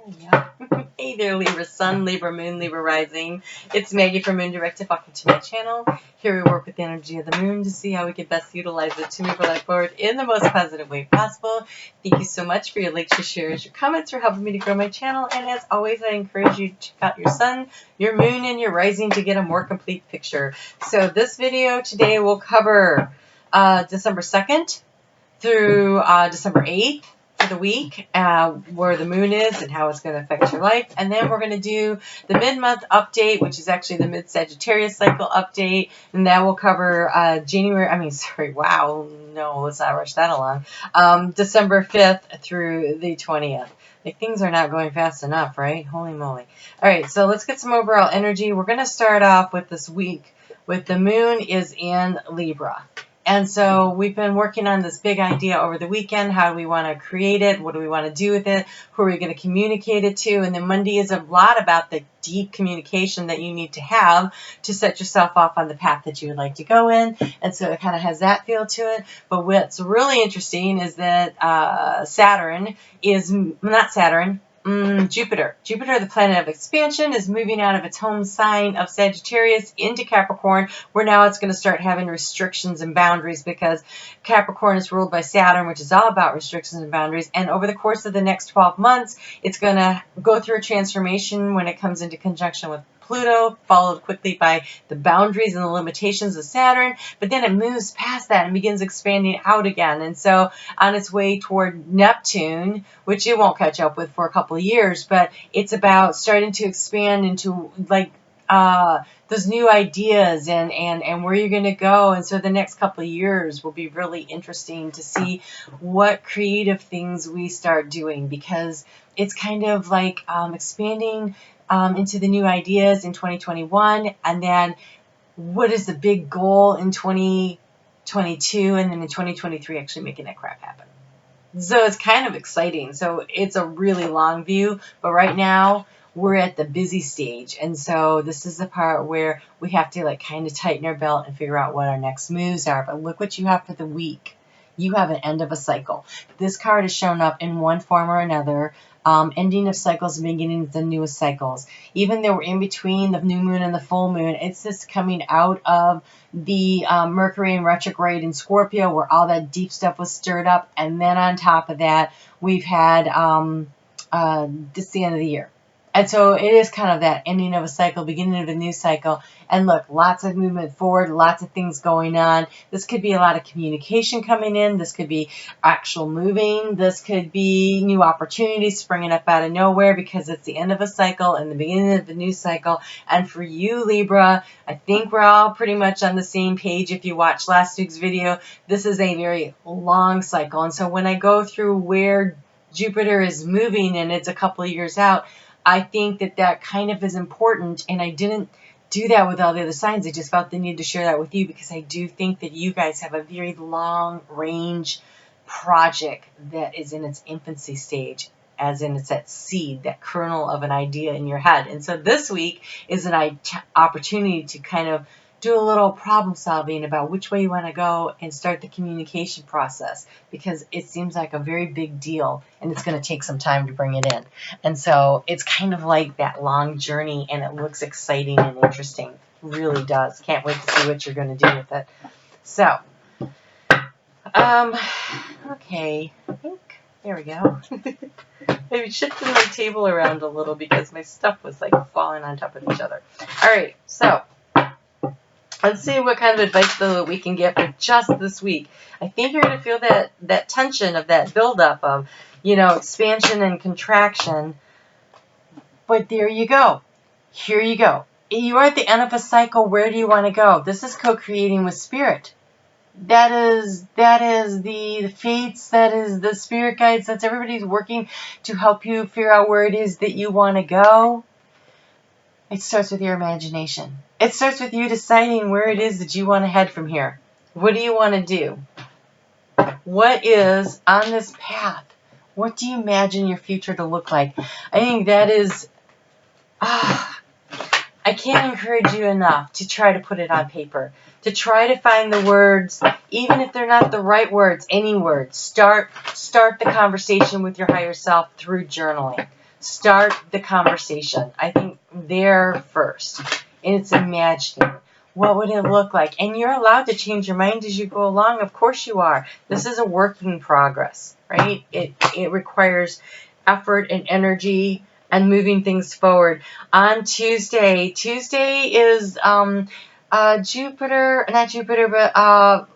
Yeah. Hey there, Libra Sun, Libra Moon, Libra Rising. It's Maggie from Moon Directive. Welcome to my channel. Here we work with the energy of the moon to see how we can best utilize it to move our life forward in the most positive way possible. Thank you so much for your likes, your shares, your comments for helping me to grow my channel. And as always, I encourage you to check out your sun, your moon, and your rising to get a more complete picture. So this video today will cover December 2nd through December 8th. For the week, where the moon is and how it's going to affect your life. And then we're going to do the mid-month update, which is actually the mid-Sagittarius cycle update. And that will cover let's not rush that along. December 5th through the 20th. Like, things are not going fast enough, right? Holy moly. All right, so let's get some overall energy. We're going to start off with this week with the moon is in Libra. And so we've been working on this big idea over the weekend. How do we want to create it? What do we want to do with it? Who are we going to communicate it to? And then Monday is a lot about the deep communication that you need to have to set yourself off on the path that you would like to go in. And so it kind of has that feel to it. But what's really interesting is that Jupiter. Jupiter, the planet of expansion, is moving out of its home sign of Sagittarius into Capricorn, where now it's going to start having restrictions and boundaries because Capricorn is ruled by Saturn, which is all about restrictions and boundaries. And over the course of the next 12 months, it's going to go through a transformation when it comes into conjunction with Pluto, followed quickly by the boundaries and the limitations of Saturn, but then it moves past that and begins expanding out again. And so on its way toward Neptune, which it won't catch up with for a couple of years, but it's about starting to expand into those new ideas and where you're going to go. And so the next couple of years will be really interesting to see what creative things we start doing, because it's kind of like expanding into the new ideas in 2021, and then what is the big goal in 2022, and then in 2023 actually making that crap happen. So it's kind of exciting. So it's a really long view, but right now we're at the busy stage, and so this is the part where we have to like kind of tighten our belt and figure out what our next moves are. But look what you have for the week. You have an end of a cycle. This card has shown up in one form or another. Ending of cycles and beginning of the newest cycles. Even though we're in between the new moon and the full moon, it's just coming out of the Mercury in retrograde in Scorpio, where all that deep stuff was stirred up. And then on top of that, we've had this the end of the year. And so it is kind of that ending of a cycle, beginning of a new cycle. And look, lots of movement forward, lots of things going on. This could be a lot of communication coming in. This could be actual moving. This could be new opportunities springing up out of nowhere, because it's the end of a cycle and the beginning of the new cycle. And for you, Libra, I think we're all pretty much on the same page. If you watched last week's video, this is a very long cycle. And so when I go through where Jupiter is moving and it's a couple of years out, I think that kind of is important, and I didn't do that with all the other signs. I just felt the need to share that with you, because I do think that you guys have a very long range project that is in its infancy stage, as in it's that seed, that kernel of an idea in your head. And so this week is an opportunity to kind of do a little problem solving about which way you want to go and start the communication process, because it seems like a very big deal and it's going to take some time to bring it in. And so it's kind of like that long journey, and it looks exciting and interesting. It really does. Can't wait to see what you're going to do with it. So, okay, I think, there we go. I shifted my table around a little because my stuff was like falling on top of each other. All right, so let's see what kind of advice though we can get for just this week. I think you're going to feel that tension of that buildup of, expansion and contraction. But there you go. Here you go. You are at the end of a cycle. Where do you want to go? This is co-creating with spirit. That is the fates. That is the spirit guides. That's everybody's working to help you figure out where it is that you want to go. It starts with your imagination. It starts with you deciding where it is that you want to head from here. What do you want to do? What is on this path? What do you imagine your future to look like? I think that is, I can't encourage you enough to try to put it on paper, to try to find the words, even if they're not the right words, any words. Start the conversation with your higher self through journaling. Start the conversation. I think there first. And it's imagining. What would it look like? And you're allowed to change your mind as you go along. Of course you are. This is a work in progress, right? It requires effort and energy and moving things forward. On Tuesday is Jupiter, not Jupiter, but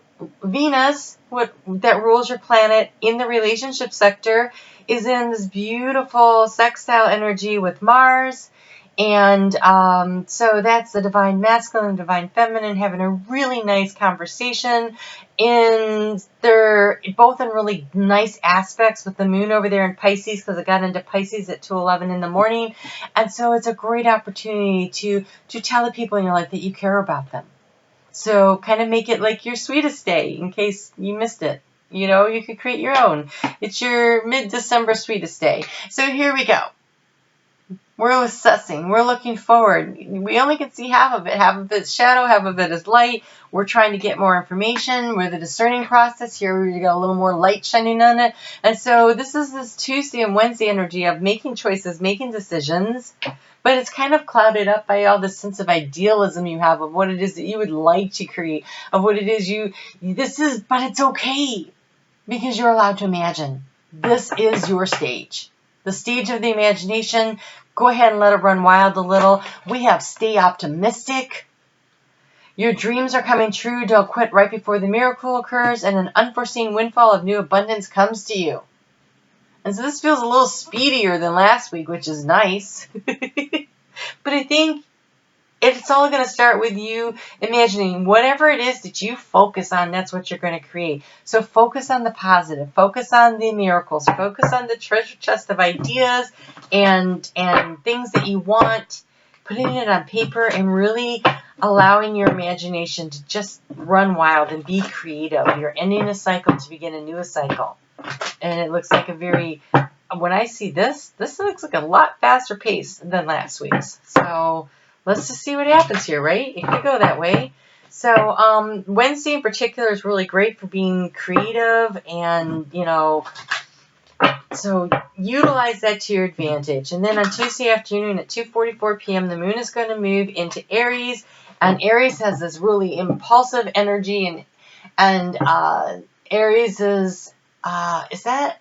Venus, that rules your planet in the relationship sector, is in this beautiful sextile energy with Mars. And so that's the divine masculine, divine feminine, having a really nice conversation. And they're both in really nice aspects with the moon over there in Pisces, because it got into Pisces at 2:11 in the morning. And so it's a great opportunity to tell the people in your life that you care about them. So kind of make it like your sweetest day in case you missed it. You know, you could create your own. It's your mid-December sweetest day. So here we go. We're assessing. We're looking forward. We only can see half of it. Half of it's shadow, half of it is light. We're trying to get more information. We're the discerning process. Here we got a little more light shining on it. And so this is this Tuesday and Wednesday energy of making choices, making decisions. But it's kind of clouded up by all this sense of idealism you have of what it is that you would like to create, of what it is but it's okay because you're allowed to imagine. This is your stage. The stage of the imagination. Go ahead and let it run wild a little. We have stay optimistic. Your dreams are coming true. Don't quit right before the miracle occurs and an unforeseen windfall of new abundance comes to you. And so this feels a little speedier than last week, which is nice. But I think it's all going to start with you imagining whatever it is that you focus on, that's what you're going to create. So focus on the positive, focus on the miracles, focus on the treasure chest of ideas and things that you want, putting it on paper and really allowing your imagination to just run wild and be creative. You're ending a cycle to begin a new cycle. And it looks like when I see this looks like a lot faster pace than last week's. So let's just see what happens here, right? It could go that way. So Wednesday in particular is really great for being creative and, so utilize that to your advantage. And then on Tuesday afternoon at 2:44 p.m., the moon is going to move into Aries. And Aries has this really impulsive energy. And Aries is that...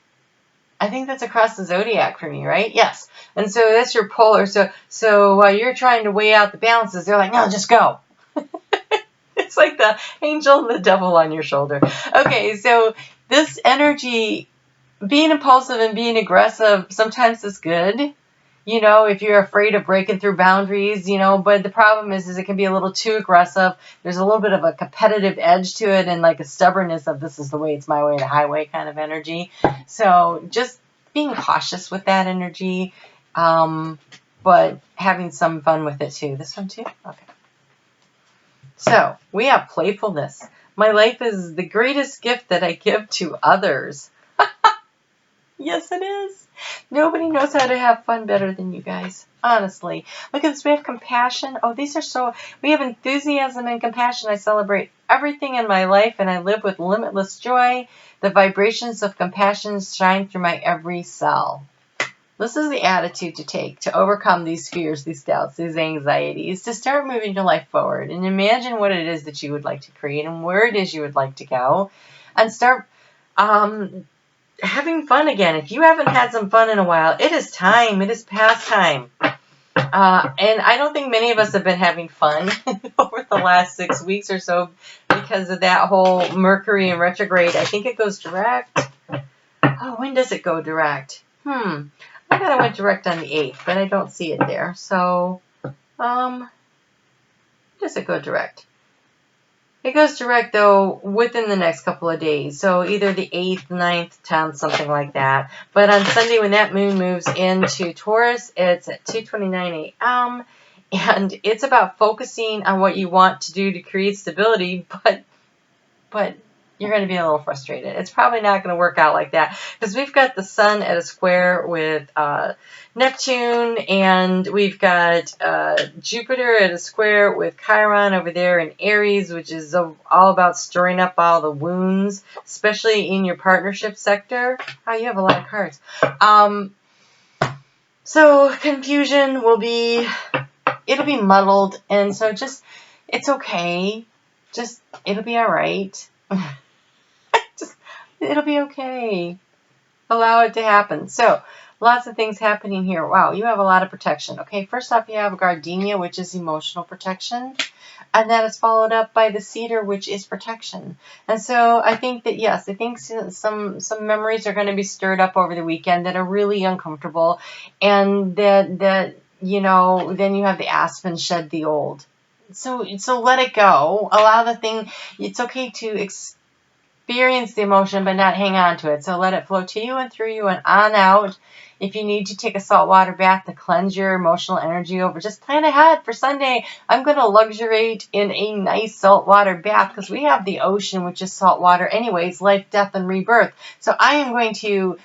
I think that's across the zodiac for me, right? Yes. And so that's your polar. So while you're trying to weigh out the balances, they're like, no, just go. It's like the angel and the devil on your shoulder. Okay, so this energy, being impulsive and being aggressive, sometimes is good. If you're afraid of breaking through boundaries, but the problem is it can be a little too aggressive. There's a little bit of a competitive edge to it and like a stubbornness of this is the way, it's my way, the highway kind of energy. So just being cautious with that energy, but having some fun with it too. This one too? Okay. So we have playfulness. My life is the greatest gift that I give to others. Yes, it is. Nobody knows how to have fun better than you guys. Honestly. Look at this. We have compassion. Oh, we have enthusiasm and compassion. I celebrate everything in my life and I live with limitless joy. The vibrations of compassion shine through my every cell. This is the attitude to take to overcome these fears, these doubts, these anxieties, to start moving your life forward and imagine what it is that you would like to create and where it is you would like to go and start having fun again. If you haven't had some fun in a while, it is time. It is past time. And I don't think many of us have been having fun over the last 6 weeks or so because of that whole Mercury in retrograde. I think it goes direct. Oh, when does it go direct? I thought it went direct on the 8th, but I don't see it there. So, when does it go direct? It goes direct, though, within the next couple of days. So either the 8th, 9th, 10th, something like that. But on Sunday, when that moon moves into Taurus, it's at 2:29 a.m. And it's about focusing on what you want to do to create stability, but you're going to be a little frustrated. It's probably not going to work out like that because we've got the sun at a square with Neptune, and we've got Jupiter at a square with Chiron over there in Aries, which is all about stirring up all the wounds, especially in your partnership sector. Oh, you have a lot of cards. So confusion will be, it'll be muddled. And so just, it's okay. Just, it'll be all right. Just, it'll be okay. Allow it to happen. So, lots of things happening here. Wow, you have a lot of protection. Okay, first off, you have gardenia, which is emotional protection. And that is followed up by the cedar, which is protection. And so I think that, yes, I think some memories are going to be stirred up over the weekend that are really uncomfortable. And that you know, then you have the aspen shed the old. So let it go. Allow the thing. It's okay to experience the emotion, but not hang on to it. So let it flow to you and through you and on out. If you need to take a saltwater bath to cleanse your emotional energy over, just plan ahead for Sunday. I'm going to luxuriate in a nice saltwater bath because we have the ocean, which is saltwater anyways, life, death, and rebirth. So I am going to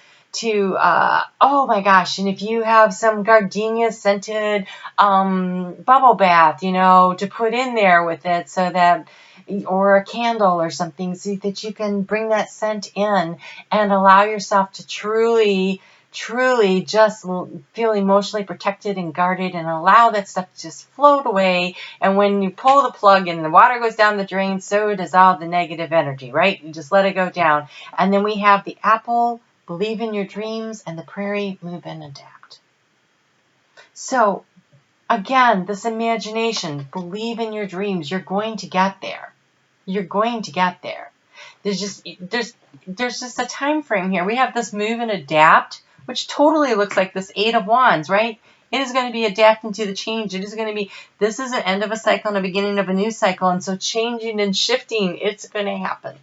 oh my gosh, and if you have some gardenia scented bubble bath, you know, to put in there with it so that, or a candle or something, so that you can bring that scent in and allow yourself to truly just feel emotionally protected and guarded, and allow that stuff to just float away. And when you pull the plug and the water goes down the drain, so does all the negative energy, right? You just let it go down. And then we have the apple, believe in your dreams, and the prairie, move and adapt. So again, this imagination, believe in your dreams. You're going to get there. You're going to get there. There's just a time frame here. We have this move and adapt, which totally looks like this Eight of Wands, right? It is going to be adapting to the change. It is going to be, this is the end of a cycle and the beginning of a new cycle. And so changing and shifting, it's going to happen.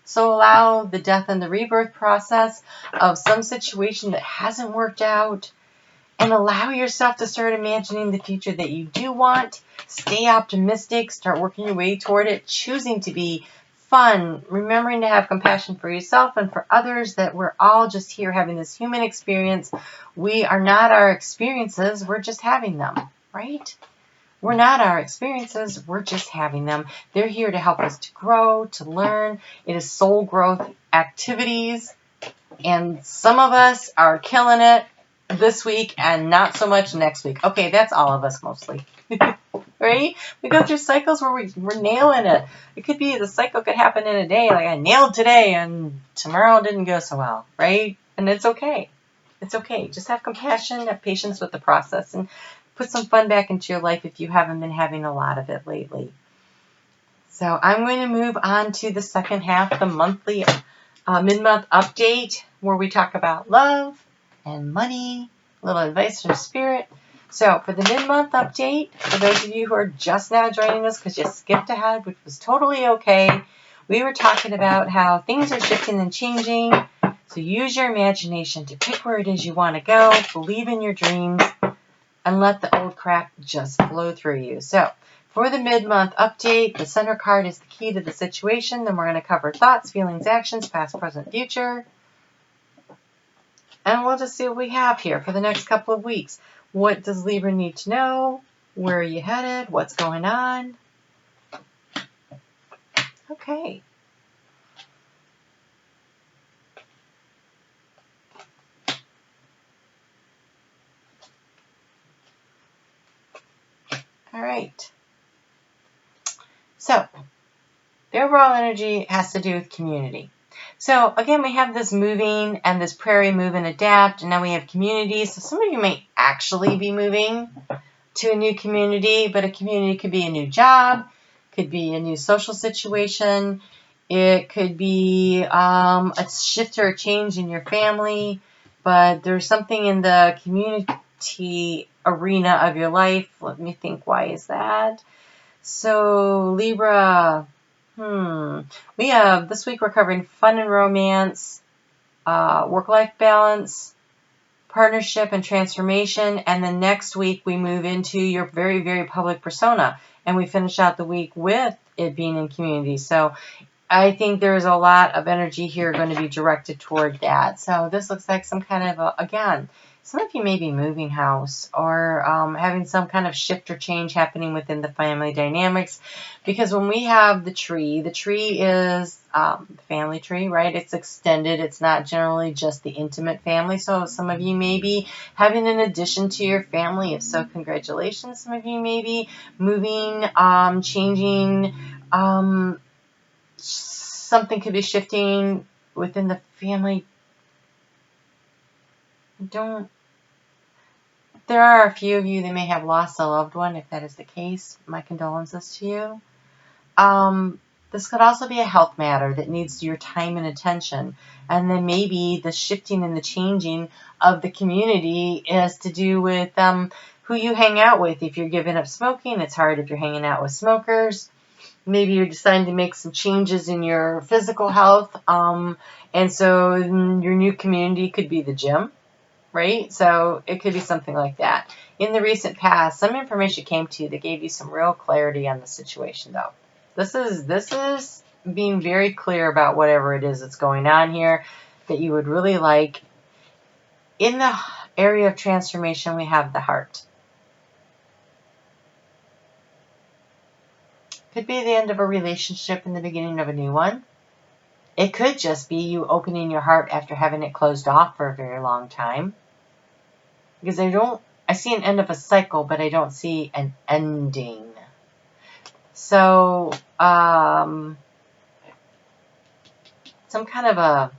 So allow the death and the rebirth process of some situation that hasn't worked out, and allow yourself to start imagining the future that you do want. Stay optimistic. Start working your way toward it. Choosing to be fun. Remembering to have compassion for yourself and for others, that we're all just here having this human experience. We are not our experiences. We're just having them, right? We're not our experiences. We're just having them. They're here to help us to grow, to learn. It is soul growth activities. And some of us are killing it this week and not so much next week. Okay, that's all of us mostly. Right? We go through cycles where we're nailing it. It could be the cycle could happen in a day. Like I nailed today and tomorrow didn't go so well. Right? And it's okay. It's okay. Just have compassion, have patience with the process, and put some fun back into your life if you haven't been having a lot of it lately. So I'm going to move on to the second half, the monthly mid-month update, where we talk about love and money, a little advice from spirit. So for the mid-month update, for those of you who are just now joining us because you skipped ahead, which was totally okay, we were talking about how things are shifting and changing. So use your imagination to pick where it is you want to go, believe in your dreams, and let the old crap just flow through you. So for the mid-month update, the center card is the key to the situation. Then we're going to cover thoughts, feelings, actions, past, present, future. And we'll just see what we have here for the next couple of weeks. What does Libra need to know? Where are you headed? What's going on? Okay. All right. So the overall energy has to do with community. So again, we have this moving and this prairie move and adapt, and now we have communities. So some of you may actually be moving to a new community, but a community could be a new job, could be a new social situation, it could be a shift or a change in your family, but there's something in the community arena of your life. Let me think, why is that? So Libra, we have, this week we're covering fun and romance, work-life balance, partnership and transformation, and then next week we move into your very, very public persona, and we finish out the week with it being in community. So I think there's a lot of energy here going to be directed toward that. So this looks like some kind of, again, Some of you may be moving house or having some kind of shift or change happening within the family dynamics. Because when we have the tree is the family tree, right? It's extended. It's not generally just the intimate family. So some of you may be having an addition to your family. If so, congratulations. Some of you may be moving, changing. Something could be shifting within the family. There are a few of you that may have lost a loved one. If that is the case, my condolences to you. This could also be a health matter that needs your time and attention. And then maybe the shifting and the changing of the community is to do with who you hang out with. If you're giving up smoking, it's hard if you're hanging out with smokers. Maybe you're deciding to make some changes in your physical health. And so your new community could be the gym. Right? So it could be something like that. In the recent past, some information came to you that gave you some real clarity on the situation, though. This is being very clear about whatever it is that's going on here that you would really like. In the area of transformation, we have the heart. Could be the end of a relationship and the beginning of a new one. It could just be you opening your heart after having it closed off for a very long time. Because I see an end of a cycle, but I don't see an ending. So, some kind of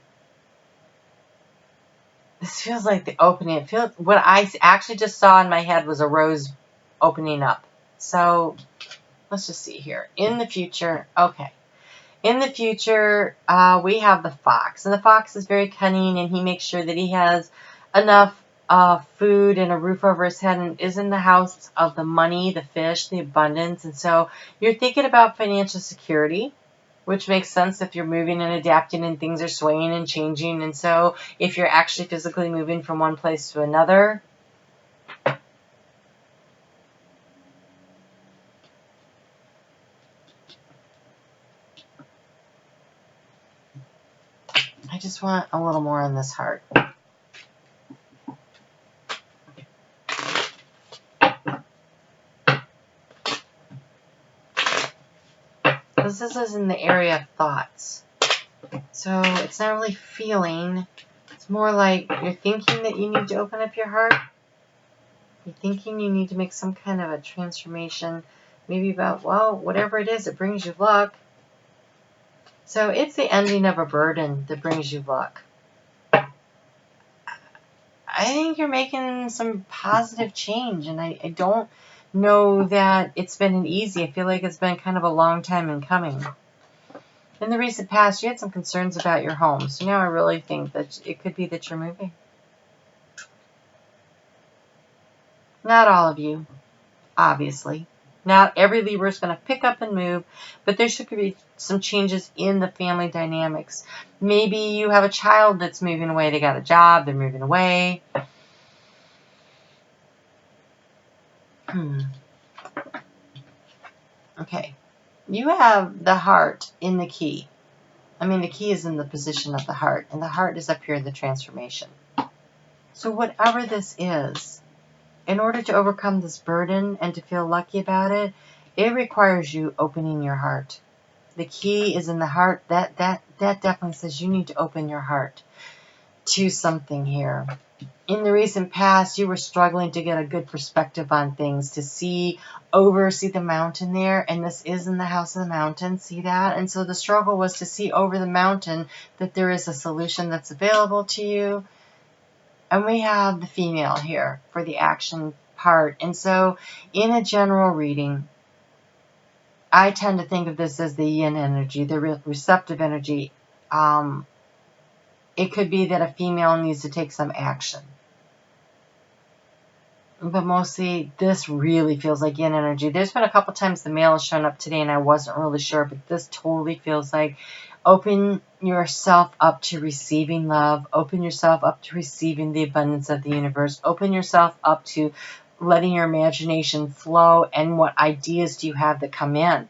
this feels like the opening. What I actually just saw in my head was a rose opening up. So, let's just see here. In the future, okay. In the future, we have the fox. And the fox is very cunning, and he makes sure that he has enough food and a roof over his head, and is in the house of the money, the fish, the abundance. And so you're thinking about financial security, which makes sense if you're moving and adapting and things are swaying and changing. And so if you're actually physically moving from one place to another, I just want a little more on this heart. This is in the area of thoughts. So it's not really feeling. It's more like you're thinking that you need to open up your heart. You're thinking you need to make some kind of a transformation. Maybe about, well, whatever it is that brings you luck. So it's the ending of a burden that brings you luck. I think you're making some positive change, and I don't know that it's been easy. I feel like it's been kind of a long time in coming. In the recent past, you had some concerns about your home, so now I really think that it could be that you're moving. Not all of you, obviously. Not every Libra is going to pick up and move, but there should be some changes in the family dynamics. Maybe you have a child that's moving away. They got a job. They're moving away. Okay. You have the heart in the key. I mean, the key is in the position of the heart, and the heart is up here in the transformation. So whatever this is, in order to overcome this burden and to feel lucky about it, it requires you opening your heart. The key is in the heart. That definitely says you need to open your heart to something here. In the recent past, you were struggling to get a good perspective on things, to see the mountain there, and this is in the house of the mountain, see that? And so the struggle was to see over the mountain that there is a solution that's available to you. And we have the female here for the action part. And so in a general reading, I tend to think of this as the yin energy, the receptive energy. It could be that a female needs to take some action. But mostly, this really feels like yin energy. There's been a couple times the male has shown up today, and I wasn't really sure, but this totally feels like open yourself up to receiving love. Open yourself up to receiving the abundance of the universe. Open yourself up to letting your imagination flow, and what ideas do you have that come in?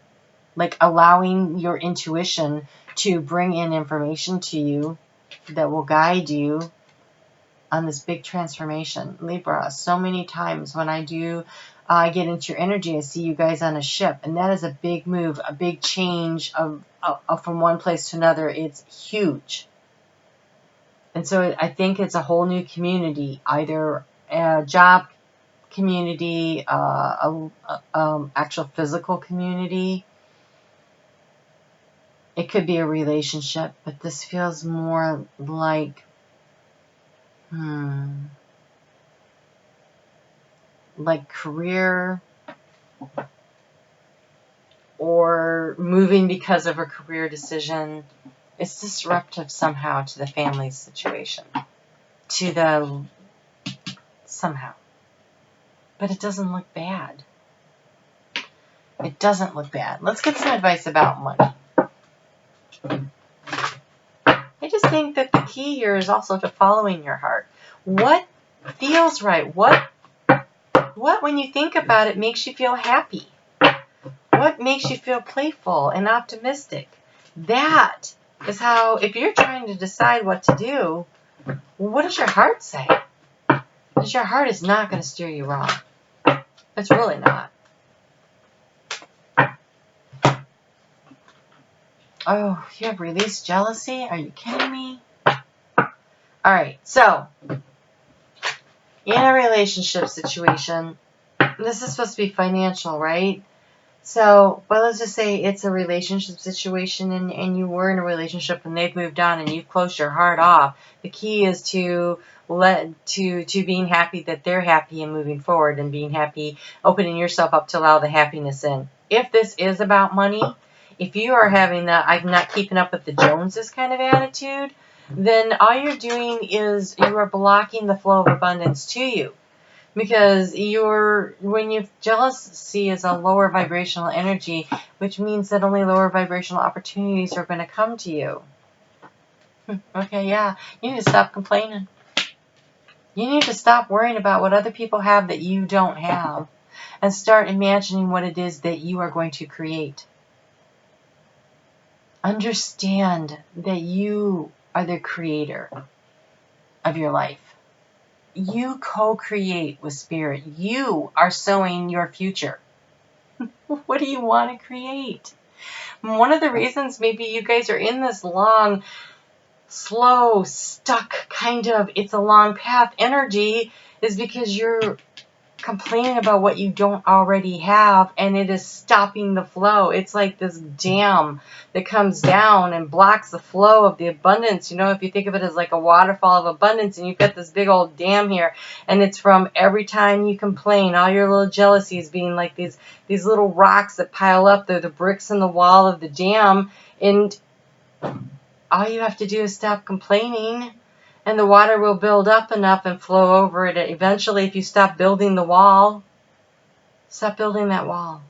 Like allowing your intuition to bring in information to you that will guide you. on this big transformation. Libra, so many times when I do get into your energy, I see you guys on a ship, and that is a big move, a big change of from one place to another. It's huge. And so I think it's a whole new community, either a job community, actual physical community. It could be a relationship, but this feels more like, like career, or moving because of a career decision. It's disruptive somehow to the family situation, somehow. But it doesn't look bad. It doesn't look bad. Let's get some advice about money. I just think that the key here is also to following your heart. What feels right? What when you think about it makes you feel happy? What makes you feel playful and optimistic? That is how, if you're trying to decide what to do, what does your heart say? Because your heart is not going to steer you wrong. It's really not. Oh, you have released jealousy? Are you kidding me? Alright, so, in a relationship situation, this is supposed to be financial, right? So, but let's just say it's a relationship situation, and you were in a relationship and they've moved on and you've closed your heart off. The key is to being happy that they're happy and moving forward, and being happy, opening yourself up to allow the happiness in. If this is about money, if you are having that I'm not keeping up with the Joneses kind of attitude, then all you're doing is you are blocking the flow of abundance to you. Because jealousy is a lower vibrational energy, which means that only lower vibrational opportunities are going to come to you. Okay, yeah, you need to stop complaining. You need to stop worrying about what other people have that you don't have, and start imagining what it is that you are going to create. Understand that you are the creator of your life. You co-create with Spirit. You are sowing your future. What do you want to create? One of the reasons maybe you guys are in this long, slow, stuck kind of, it's a long path energy, is because you're complaining about what you don't already have, and it is stopping the flow. It's like this dam that comes down and blocks the flow of the abundance. You know, if you think of it as like a waterfall of abundance, and you've got this big old dam here, and it's from every time you complain, all your little jealousies being like these little rocks that pile up. They're the bricks in the wall of the dam, and all you have to do is stop complaining, and the water will build up enough and flow over it. Eventually, if you stop building the wall, stop building that wall.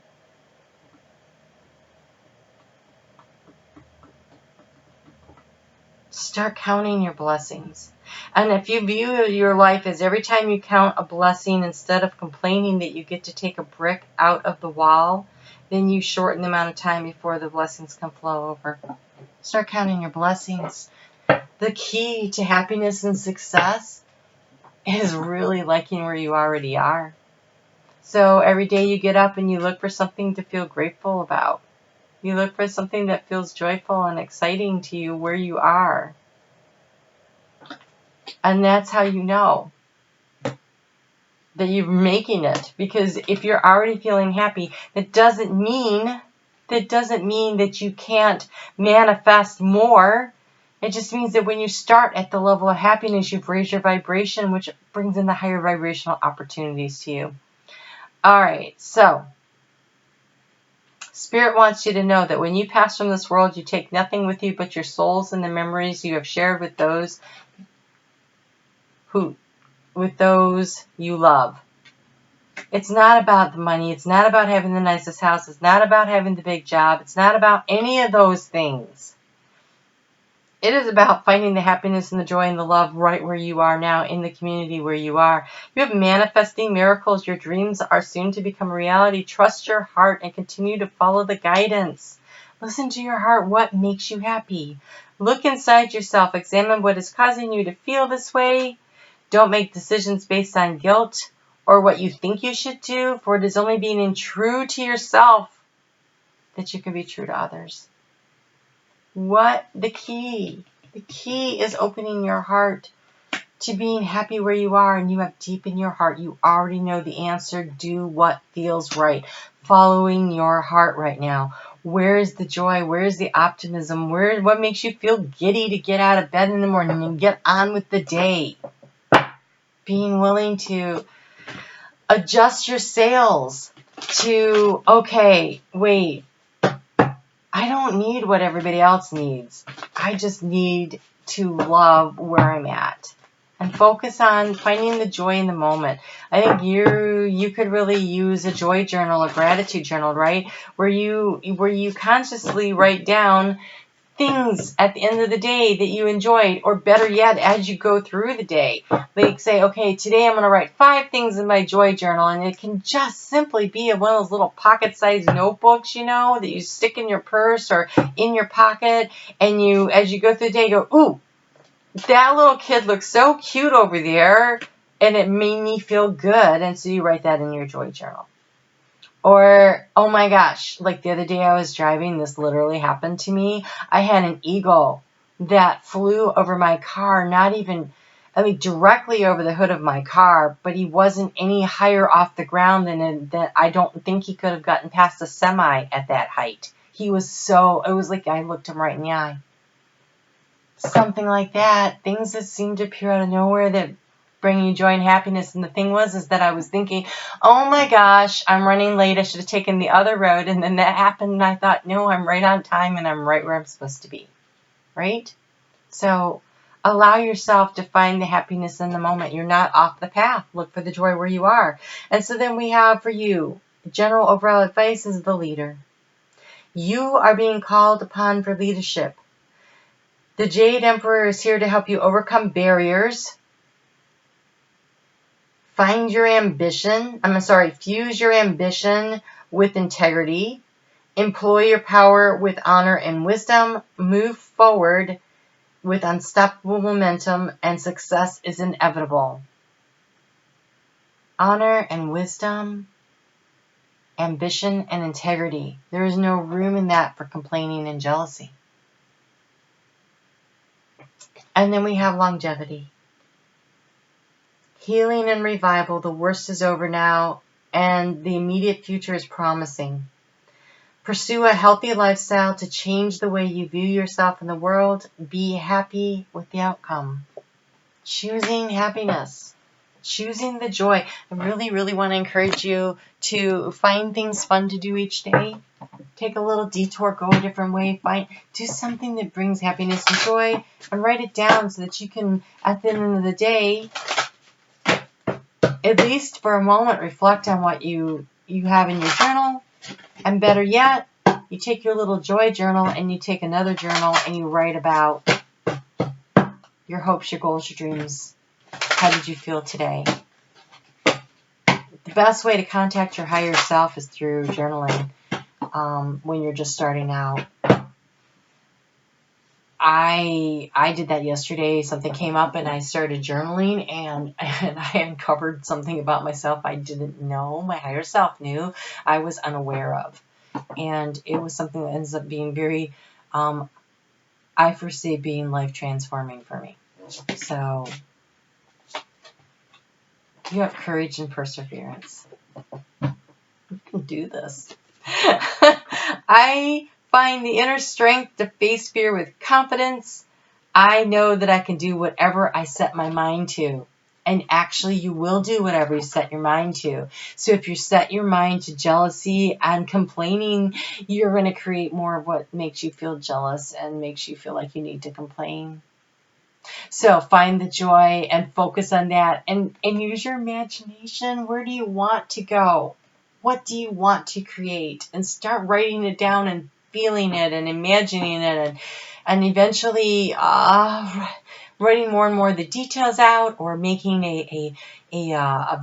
Start counting your blessings. And if you view your life as every time you count a blessing, instead of complaining that you get to take a brick out of the wall, then you shorten the amount of time before the blessings can flow over. Start counting your blessings. The key to happiness and success is really liking where you already are. So every day you get up and you look for something to feel grateful about. You look for something that feels joyful and exciting to you where you are. And that's how you know that you're making it. Because if you're already feeling happy, that doesn't mean that you can't manifest more. It just means that when you start at the level of happiness, you've raised your vibration, which brings in the higher vibrational opportunities to you. All right, so Spirit wants you to know that when you pass from this world, you take nothing with you but your souls and the memories you have shared with those you love. It's not about the money. It's not about having the nicest house. It's not about having the big job. It's not about any of those things. It is about finding the happiness and the joy and the love right where you are now, in the community where you are. You have manifesting miracles. Your dreams are soon to become reality. Trust your heart and continue to follow the guidance. Listen to your heart. What makes you happy? Look inside yourself. Examine what is causing you to feel this way. Don't make decisions based on guilt or what you think you should do, for it is only being true to yourself that you can be true to others. The key is opening your heart to being happy where you are, and you have deep in your heart, you already know the answer. Do what feels right. Following your heart right now. Where is the joy? Where is the optimism? What makes you feel giddy to get out of bed in the morning and get on with the day? Being willing to adjust your sails to, okay, wait, I don't need what everybody else needs. I just need to love where I'm at. And focus on finding the joy in the moment. I think you could really use a joy journal, a gratitude journal, right? Where you consciously write down things at the end of the day that you enjoyed, or better yet, as you go through the day. Like say, okay, today I'm going to write 5 things in my joy journal, and it can just simply be one of those little pocket-sized notebooks, that you stick in your purse or in your pocket, and as you go through the day, go, ooh, that little kid looks so cute over there, and it made me feel good, and so you write that in your joy journal. Or, oh my gosh, like the other day I was driving, this literally happened to me. I had an eagle that flew over my car, directly over the hood of my car, but he wasn't any higher off the ground than I don't think he could have gotten past a semi at that height. It was like I looked him right in the eye. Something like that. Things that seem to appear out of nowhere that bring you joy and happiness. And the thing is that I was thinking, oh my gosh, I'm running late. I should have taken the other road. And then that happened, and I thought, no, I'm right on time, and I'm right where I'm supposed to be. Right? So allow yourself to find the happiness in the moment. You're not off the path. Look for the joy where you are. And so then we have for you, general overall advice as the leader. You are being called upon for leadership. The Jade Emperor is here to help you overcome barriers. Fuse your ambition with integrity. Employ your power with honor and wisdom. Move forward with unstoppable momentum, and success is inevitable. Honor and wisdom, ambition and integrity. There is no room in that for complaining and jealousy. And then we have longevity. Healing and revival. The worst is over now, and the immediate future is promising. Pursue a healthy lifestyle to change the way you view yourself in the world. Be happy with the outcome. Choosing happiness. Choosing the joy. I really, really want to encourage you to find things fun to do each day. Take a little detour, go a different way, do something that brings happiness and joy, and write it down so that you can, at the end of the day, at least for a moment, reflect on what you have in your journal. And better yet, you take your little joy journal and you take another journal and you write about your hopes, your goals, your dreams. How did you feel today? The best way to contact your higher self is through journaling. When you're just starting out. I did that yesterday. Something came up and I started journaling, and I uncovered something about myself I didn't know my higher self knew I was unaware of. And it was something that ends up being very, I foresee being life transforming for me. So you have courage and perseverance. You can do this. I find the inner strength to face fear with confidence. I know that I can do whatever I set my mind to. And actually, you will do whatever you set your mind to. So if you set your mind to jealousy and complaining, you're going to create more of what makes you feel jealous and makes you feel like you need to complain. So find the joy and focus on that, and use your imagination. Where do you want to go? What do you want to create? And start writing it down and feeling it and imagining it, and eventually writing more and more of the details out, or making a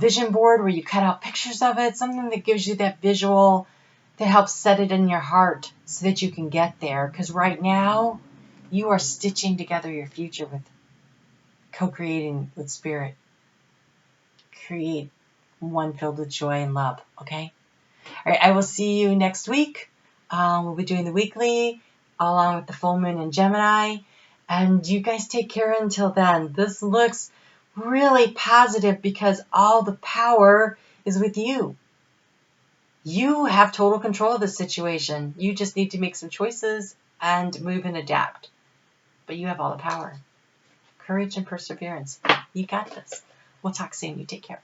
vision board where you cut out pictures of it, something that gives you that visual that helps set it in your heart so that you can get there. Because right now, you are stitching together your future with co-creating with spirit. create one filled with joy and love, okay? All right, I will see you next week. We'll be doing the weekly along with the full moon in Gemini. And you guys take care until then. This looks really positive because all the power is with you. You have total control of the situation. You just need to make some choices and move and adapt. But you have all the power. Courage and perseverance. You got this. We'll talk soon. You take care.